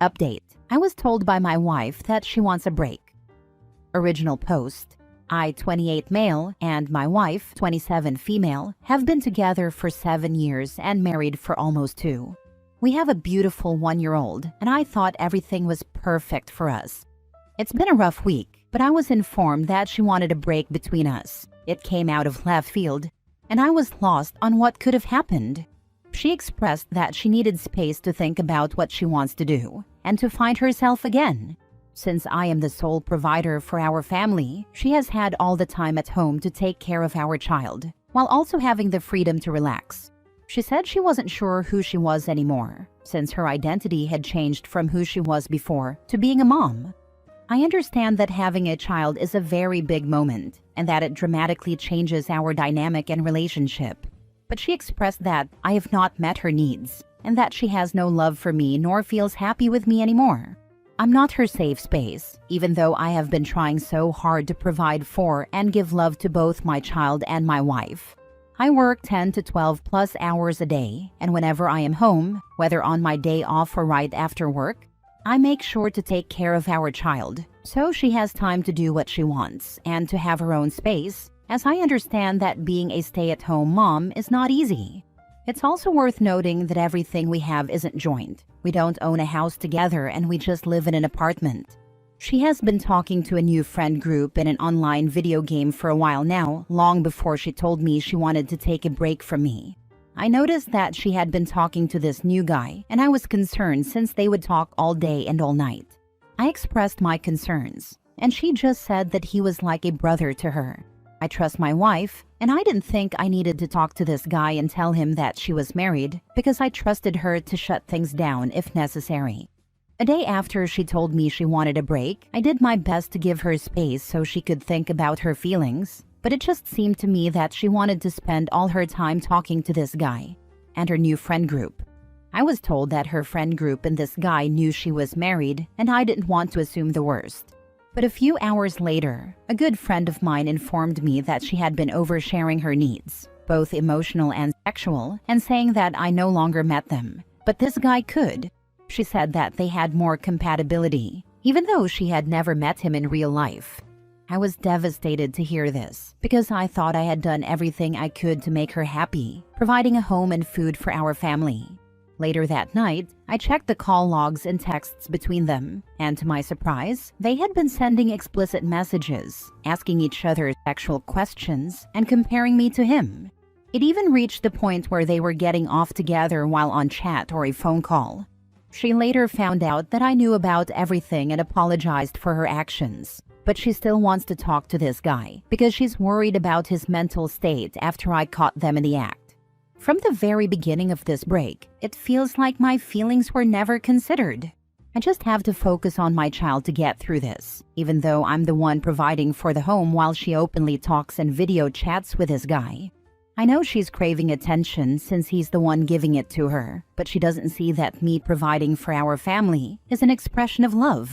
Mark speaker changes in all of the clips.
Speaker 1: Update. I was told by my wife that she wants a break. Original post. I, 28 male, and my wife, 27 female, have been together for 7 years and married for almost 2. We have a beautiful 1-year-old, and I thought everything was perfect for us. It's been a rough week, but I was informed that she wanted a break between us. It came out of left field, and I was lost on what could have happened. She expressed that she needed space to think about what she wants to do and to find herself again. Since I am the sole provider for our family, she has had all the time at home to take care of our child, while also having the freedom to relax. She said she wasn't sure who she was anymore, since her identity had changed from who she was before to being a mom. I understand that having a child is a very big moment, and that it dramatically changes our dynamic and relationship. But she expressed that I have not met her needs, and that she has no love for me nor feels happy with me anymore. I'm not her safe space, even though I have been trying so hard to provide for and give love to both my child and my wife. I work 10 to 12 plus hours a day, and whenever I am home, whether on my day off or right after work, I make sure to take care of our child, so she has time to do what she wants and to have her own space, as I understand that being a stay-at-home mom is not easy. It's also worth noting that everything we have isn't joint. We don't own a house together and we just live in an apartment. She has been talking to a new friend group in an online video game for a while now, long before she told me she wanted to take a break from me. I noticed that she had been talking to this new guy, and I was concerned since they would talk all day and all night. I expressed my concerns, and she just said that he was like a brother to her. I trust my wife, and I didn't think I needed to talk to this guy and tell him that she was married because I trusted her to shut things down if necessary. A day after she told me she wanted a break, I did my best to give her space so she could think about her feelings, but it just seemed to me that she wanted to spend all her time talking to this guy and her new friend group. I was told that her friend group and this guy knew she was married, and I didn't want to assume the worst. But a few hours later, a good friend of mine informed me that she had been oversharing her needs, both emotional and sexual, and saying that I no longer met them, but this guy could. She said that they had more compatibility, even though she had never met him in real life. I was devastated to hear this, because I thought I had done everything I could to make her happy, providing a home and food for our family. Later that night, I checked the call logs and texts between them, and to my surprise, they had been sending explicit messages, asking each other sexual questions, and comparing me to him. It even reached the point where they were getting off together while on chat or a phone call. She later found out that I knew about everything and apologized for her actions, but she still wants to talk to this guy because she's worried about his mental state after I caught them in the act. From the very beginning of this break, it feels like my feelings were never considered. I just have to focus on my child to get through this, even though I'm the one providing for the home while she openly talks and video chats with this guy. I know she's craving attention since he's the one giving it to her, but she doesn't see that me providing for our family is an expression of love.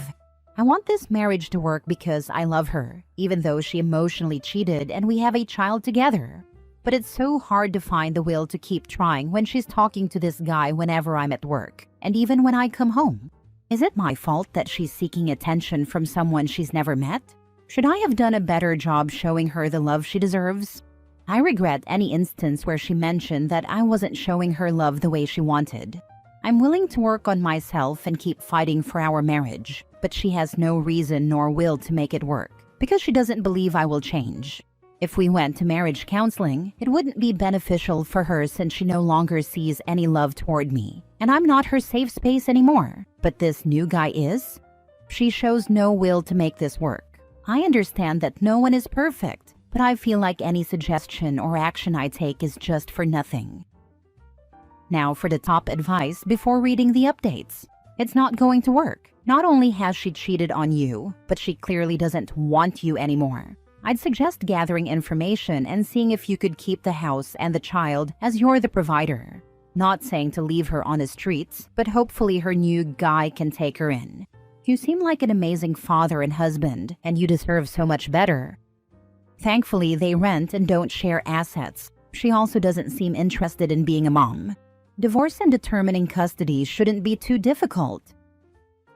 Speaker 1: I want this marriage to work because I love her, even though she emotionally cheated and we have a child together. But it's so hard to find the will to keep trying when she's talking to this guy whenever I'm at work, and even when I come home. Is it my fault that she's seeking attention from someone she's never met? Should I have done a better job showing her the love she deserves? I regret any instance where she mentioned that I wasn't showing her love the way she wanted. I'm willing to work on myself and keep fighting for our marriage, but she has no reason nor will to make it work, because she doesn't believe I will change. If we went to marriage counseling, it wouldn't be beneficial for her since she no longer sees any love toward me, and I'm not her safe space anymore. But this new guy is? She shows no will to make this work. I understand that no one is perfect, but I feel like any suggestion or action I take is just for nothing. Now for the top advice before reading the updates. It's not going to work. Not only has she cheated on you, but she clearly doesn't want you anymore. I'd suggest gathering information and seeing if you could keep the house and the child as you're the provider. Not saying to leave her on the streets, but hopefully her new guy can take her in. You seem like an amazing father and husband, and you deserve so much better. Thankfully, they rent and don't share assets. She also doesn't seem interested in being a mom. Divorce and determining custody shouldn't be too difficult.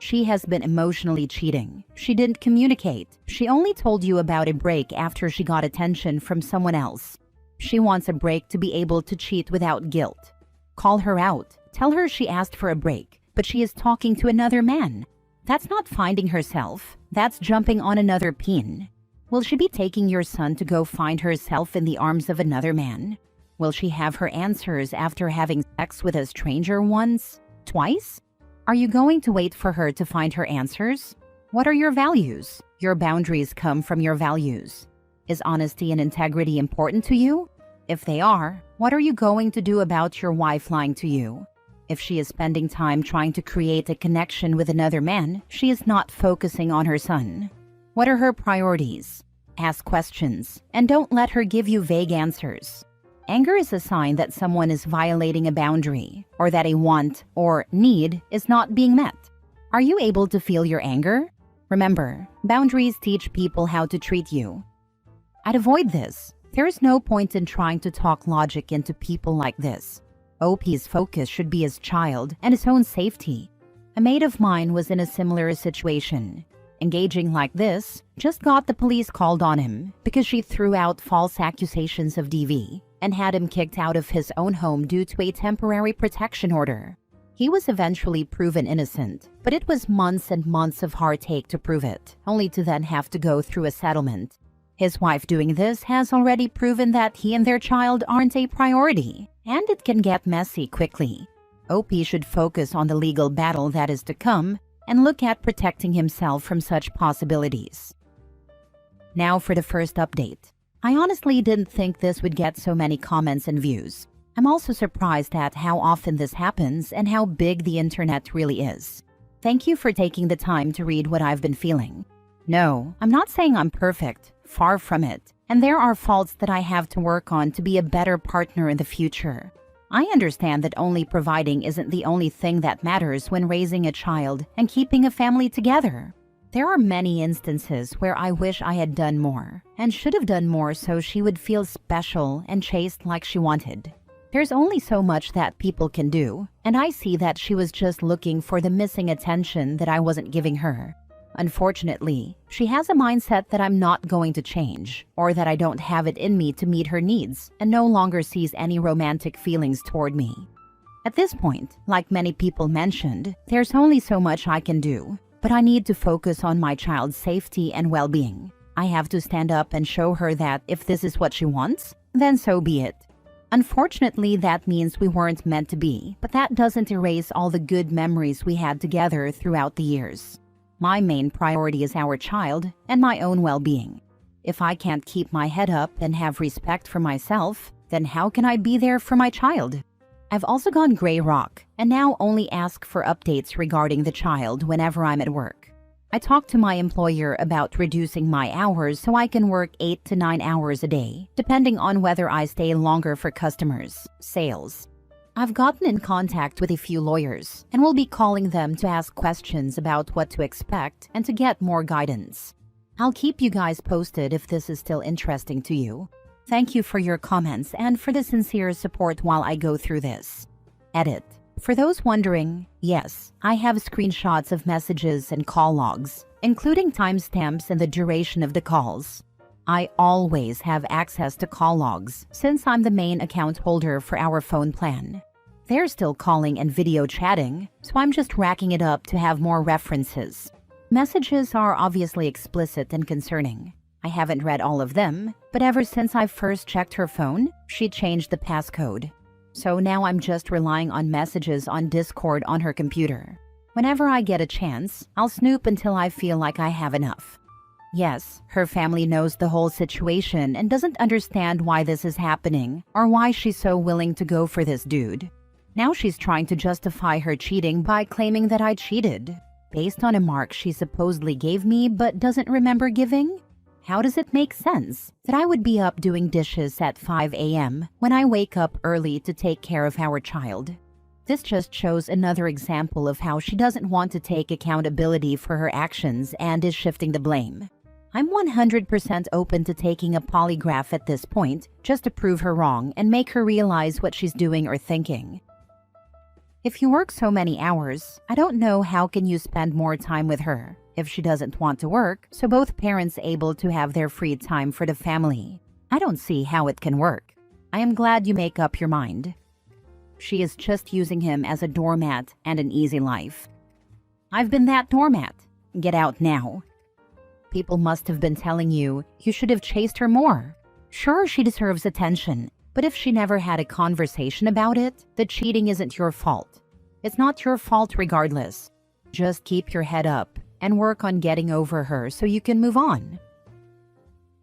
Speaker 1: She has been emotionally cheating. She didn't communicate. She only told you about a break after she got attention from someone else. She wants a break to be able to cheat without guilt. Call her out. Tell her she asked for a break, but she is talking to another man. That's not finding herself. That's jumping on another pin. Will she be taking your son to go find herself in the arms of another man? Will she have her answers after having sex with a stranger once? Twice? Are you going to wait for her to find her answers? What are your values? Your boundaries come from your values. Is honesty and integrity important to you? If they are, what are you going to do about your wife lying to you? If she is spending time trying to create a connection with another man, she is not focusing on her son. What are her priorities? Ask questions, and don't let her give you vague answers. Anger is a sign that someone is violating a boundary, or that a want or need is not being met. Are you able to feel your anger? Remember, boundaries teach people how to treat you. I'd avoid this. There is no point in trying to talk logic into people like this. OP's focus should be his child and his own safety. A mate of mine was in a similar situation. Engaging like this just got the police called on him because she threw out false accusations of DV and had him kicked out of his own home due to a temporary protection order. He was eventually proven innocent, but it was months and months of heartache to prove it, only to then have to go through a settlement. His wife doing this has already proven that he and their child aren't a priority, and it can get messy quickly. OP should focus on the legal battle that is to come and look at protecting himself from such possibilities. Now for the first update. I honestly didn't think this would get so many comments and views. I'm also surprised at how often this happens and how big the internet really is. Thank you for taking the time to read what I've been feeling. No, I'm not saying I'm perfect. Far from it. And there are faults that I have to work on to be a better partner in the future. I understand that only providing isn't the only thing that matters when raising a child and keeping a family together. There are many instances where I wish I had done more and should have done more so she would feel special and chased like she wanted. There's only so much that people can do, and I see that she was just looking for the missing attention that I wasn't giving her. Unfortunately, she has a mindset that I'm not going to change, or that I don't have it in me to meet her needs, and no longer sees any romantic feelings toward me. At this point, like many people mentioned, there's only so much I can do, but I need to focus on my child's safety and well-being. I have to stand up and show her that if this is what she wants, then so be it. Unfortunately, that means we weren't meant to be, but that doesn't erase all the good memories we had together throughout the years. My main priority is our child and my own well-being. If I can't keep my head up and have respect for myself, then how can I be there for my child? I've also gone gray rock and now only ask for updates regarding the child whenever I'm at work. I talk to my employer about reducing my hours so I can work 8 to 9 hours a day, depending on whether I stay longer for customers, sales. I've gotten in contact with a few lawyers and will be calling them to ask questions about what to expect and to get more guidance. I'll keep you guys posted if this is still interesting to you. Thank you for your comments and for the sincere support while I go through this. Edit. For those wondering, yes, I have screenshots of messages and call logs, including timestamps and the duration of the calls. I always have access to call logs since I'm the main account holder for our phone plan. They're still calling and video chatting, so I'm just racking it up to have more references. Messages are obviously explicit and concerning. I haven't read all of them, but ever since I first checked her phone, she changed the passcode. So now I'm just relying on messages on Discord on her computer. Whenever I get a chance, I'll snoop until I feel like I have enough. Yes, her family knows the whole situation and doesn't understand why this is happening or why she's so willing to go for this dude. Now she's trying to justify her cheating by claiming that I cheated, based on a mark she supposedly gave me but doesn't remember giving? How does it make sense that I would be up doing dishes at 5 a.m. when I wake up early to take care of our child? This just shows another example of how she doesn't want to take accountability for her actions and is shifting the blame. I'm 100% open to taking a polygraph at this point just to prove her wrong and make her realize what she's doing or thinking. If you work so many hours, I don't know how can you spend more time with her if she doesn't want to work, so both parents able to have their free time for the family. I don't see how it can work. I am glad you make up your mind. She is just using him as a doormat and an easy life. I've been that doormat. Get out now. People must have been telling you should have chased her more. Sure, she deserves attention, but if she never had a conversation about it, the cheating isn't your fault. It's not your fault regardless. Just keep your head up and work on getting over her so you can move on.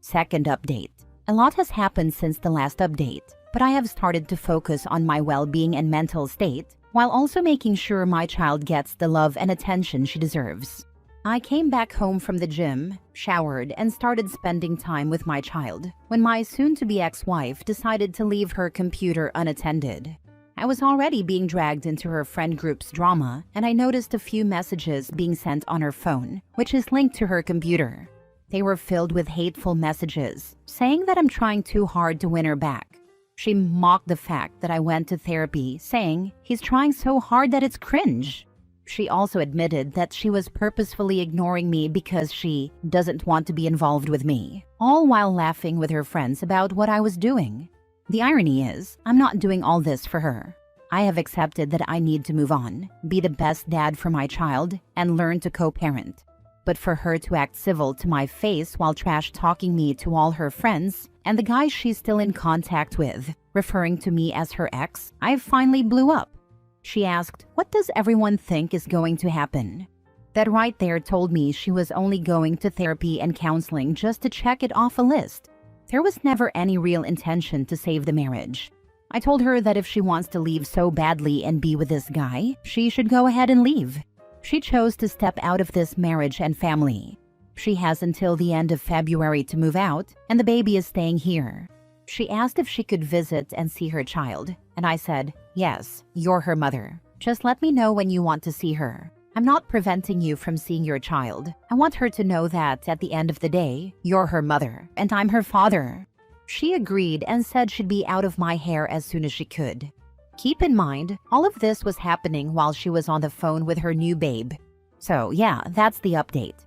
Speaker 1: Second update. A lot has happened since the last update, but I have started to focus on my well-being and mental state while also making sure my child gets the love and attention she deserves. I came back home from the gym, showered, and started spending time with my child when my soon-to-be ex-wife decided to leave her computer unattended. I was already being dragged into her friend group's drama, and I noticed a few messages being sent on her phone, which is linked to her computer. They were filled with hateful messages, saying that I'm trying too hard to win her back. She mocked the fact that I went to therapy, saying he's trying so hard that it's cringe. She also admitted that she was purposefully ignoring me because she doesn't want to be involved with me, all while laughing with her friends about what I was doing. The irony is, I'm not doing all this for her. I have accepted that I need to move on, be the best dad for my child, and learn to co-parent. But for her to act civil to my face while trash-talking me to all her friends and the guys she's still in contact with, referring to me as her ex, I finally blew up. She asked, "What does everyone think is going to happen?" That right there told me she was only going to therapy and counseling just to check it off a list. There was never any real intention to save the marriage. I told her that if she wants to leave so badly and be with this guy, she should go ahead and leave. She chose to step out of this marriage and family. She has until the end of February to move out, and the baby is staying here. She asked if she could visit and see her child, and I said, "Yes, you're her mother. Just let me know when you want to see her. I'm not preventing you from seeing your child. I want her to know that at the end of the day, you're her mother, and I'm her father." She agreed and said she'd be out of my hair as soon as she could. Keep in mind, all of this was happening while she was on the phone with her new babe. So yeah, that's the update.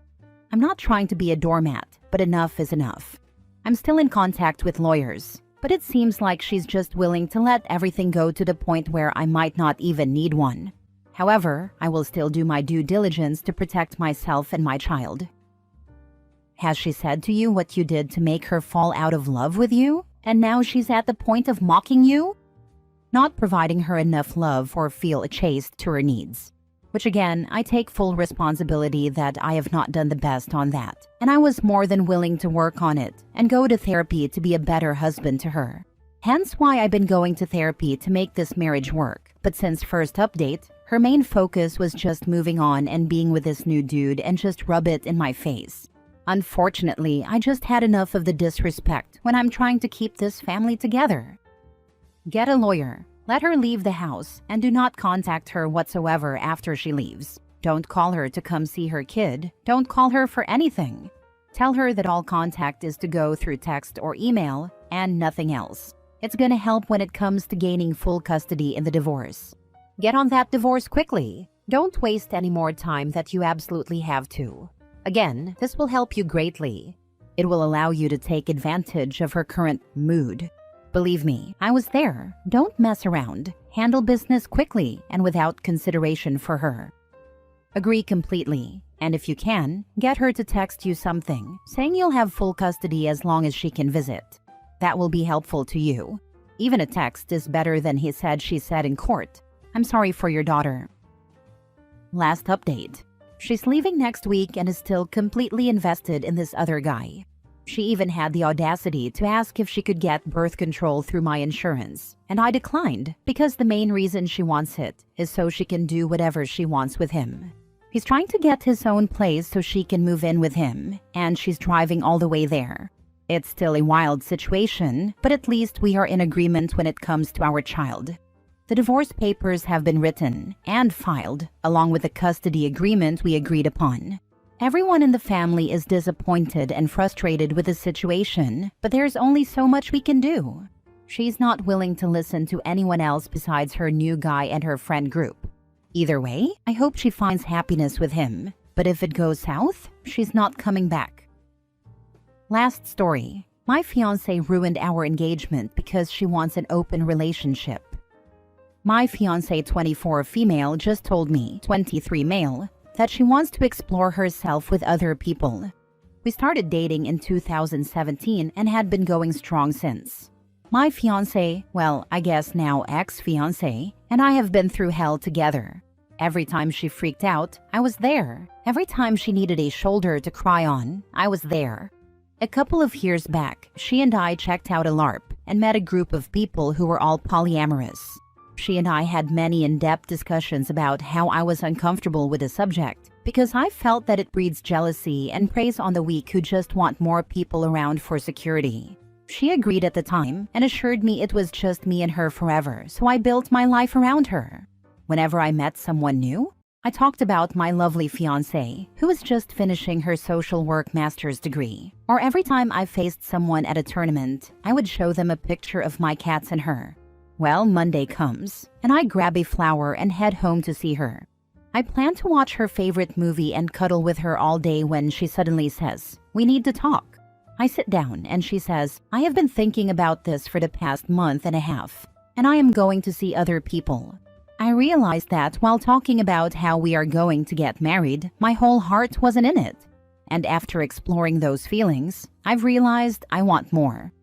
Speaker 1: I'm not trying to be a doormat, but enough is enough. I'm still in contact with lawyers, but it seems like she's just willing to let everything go to the point where I might not even need one. However, I will still do my due diligence to protect myself and my child. Has she said to you what you did to make her fall out of love with you, and now she's at the point of mocking you? Not providing her enough love or feel chaste to her needs. Which again, I take full responsibility that I have not done the best on that, and I was more than willing to work on it and go to therapy to be a better husband to her. Hence why I've been going to therapy to make this marriage work. But since first update, her main focus was just moving on and being with this new dude and just rub it in my face. Unfortunately, I just had enough of the disrespect when I'm trying to keep this family together. Get a lawyer. Let her leave the house and do not contact her whatsoever after she leaves. Don't call her to come see her kid. Don't call her for anything. Tell her that all contact is to go through text or email and nothing else. It's gonna help when it comes to gaining full custody in the divorce. Get on that divorce quickly. Don't waste any more time that you absolutely have to. Again, this will help you greatly. It will allow you to take advantage of her current mood. Believe me, I was there. Don't mess around. Handle business quickly and without consideration for her. Agree completely, and if you can, get her to text you something, saying you'll have full custody as long as she can visit. That will be helpful to you. Even a text is better than he said she said in court. I'm sorry for your daughter. Last update. She's leaving next week and is still completely invested in this other guy. She even had the audacity to ask if she could get birth control through my insurance, and I declined because the main reason she wants it is so she can do whatever she wants with him. He's trying to get his own place so she can move in with him, and she's driving all the way there. It's still a wild situation, but at least we are in agreement when it comes to our child. The divorce papers have been written and filed, along with the custody agreement we agreed upon. Everyone in the family is disappointed and frustrated with the situation, but there's only so much we can do. She's not willing to listen to anyone else besides her new guy and her friend group. Either way, I hope she finds happiness with him. But if it goes south, she's not coming back. Last story. My fiancé ruined our engagement because she wants an open relationship. My fiancé, 24 female, just told me, 23 male, that she wants to explore herself with other people. We started dating in 2017 and had been going strong since. My fiancé, well, I guess now ex-fiancé, and I have been through hell together. Every time she freaked out, I was there. Every time she needed a shoulder to cry on, I was there. A couple of years back, she and I checked out a LARP and met a group of people who were all polyamorous. She and I had many in-depth discussions about how I was uncomfortable with the subject because I felt that it breeds jealousy and preys on the weak who just want more people around for security. She agreed at the time and assured me it was just me and her forever, so I built my life around her. Whenever I met someone new, I talked about my lovely fiancé, who was just finishing her social work master's degree. Or every time I faced someone at a tournament, I would show them a picture of my cats and her. Well, Monday comes, and I grab a flower and head home to see her. I plan to watch her favorite movie and cuddle with her all day when she suddenly says, "We need to talk." I sit down and she says, "I have been thinking about this for the past month and a half, and I am going to see other people." I realized that while talking about how we are going to get married, my whole heart wasn't in it. And after exploring those feelings, I've realized I want more.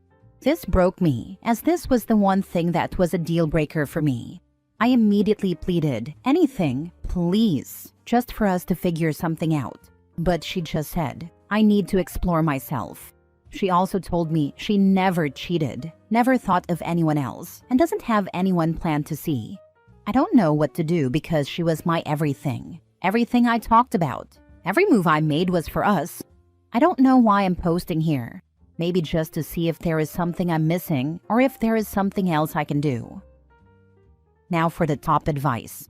Speaker 1: This broke me, as this was the one thing that was a deal breaker for me. I immediately pleaded, "Anything, please, just for us to figure something out." But she just said, "I need to explore myself." She also told me she never cheated, never thought of anyone else, and doesn't have anyone planned to see. I don't know what to do because she was my everything. Everything I talked about. Every move I made was for us. I don't know why I'm posting here. Maybe just to see if there is something I'm missing or if there is something else I can do. Now for the top advice.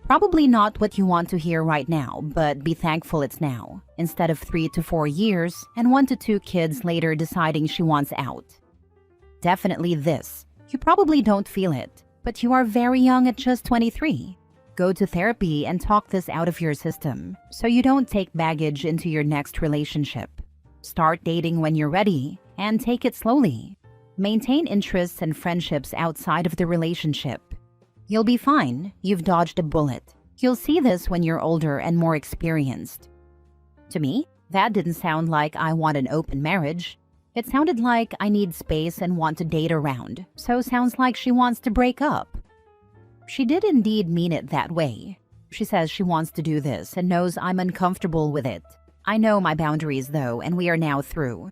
Speaker 1: Probably not what you want to hear right now, but be thankful it's now, instead of 3 to 4 years and 1 to 2 kids later deciding she wants out. Definitely this. You probably don't feel it, but you are very young at just 23. Go to therapy and talk this out of your system so you don't take baggage into your next relationship. Start dating when you're ready and take it slowly. Maintain interests and friendships outside of the relationship. You'll be fine. You've dodged a bullet. You'll see this when you're older and more experienced. To me, that didn't sound like I want an open marriage. It sounded like I need space and want to date around, so sounds like she wants to break up. She did indeed mean it that way. She says she wants to do this and knows I'm uncomfortable with it. I know my boundaries though, and we are now through.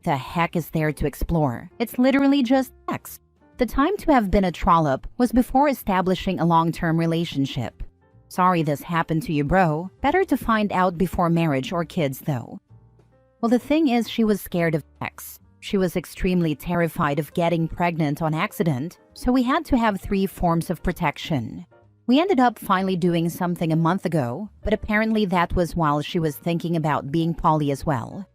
Speaker 1: The heck is there to explore? It's literally just sex. The time to have been a trollop was before establishing a long-term relationship. Sorry this happened to you, bro. Better to find out before marriage or kids though. Well, the thing is, she was scared of sex. She was extremely terrified of getting pregnant on accident, so we had to have 3 forms of protection. We ended up finally doing something a month ago, but apparently that was while she was thinking about being poly as well.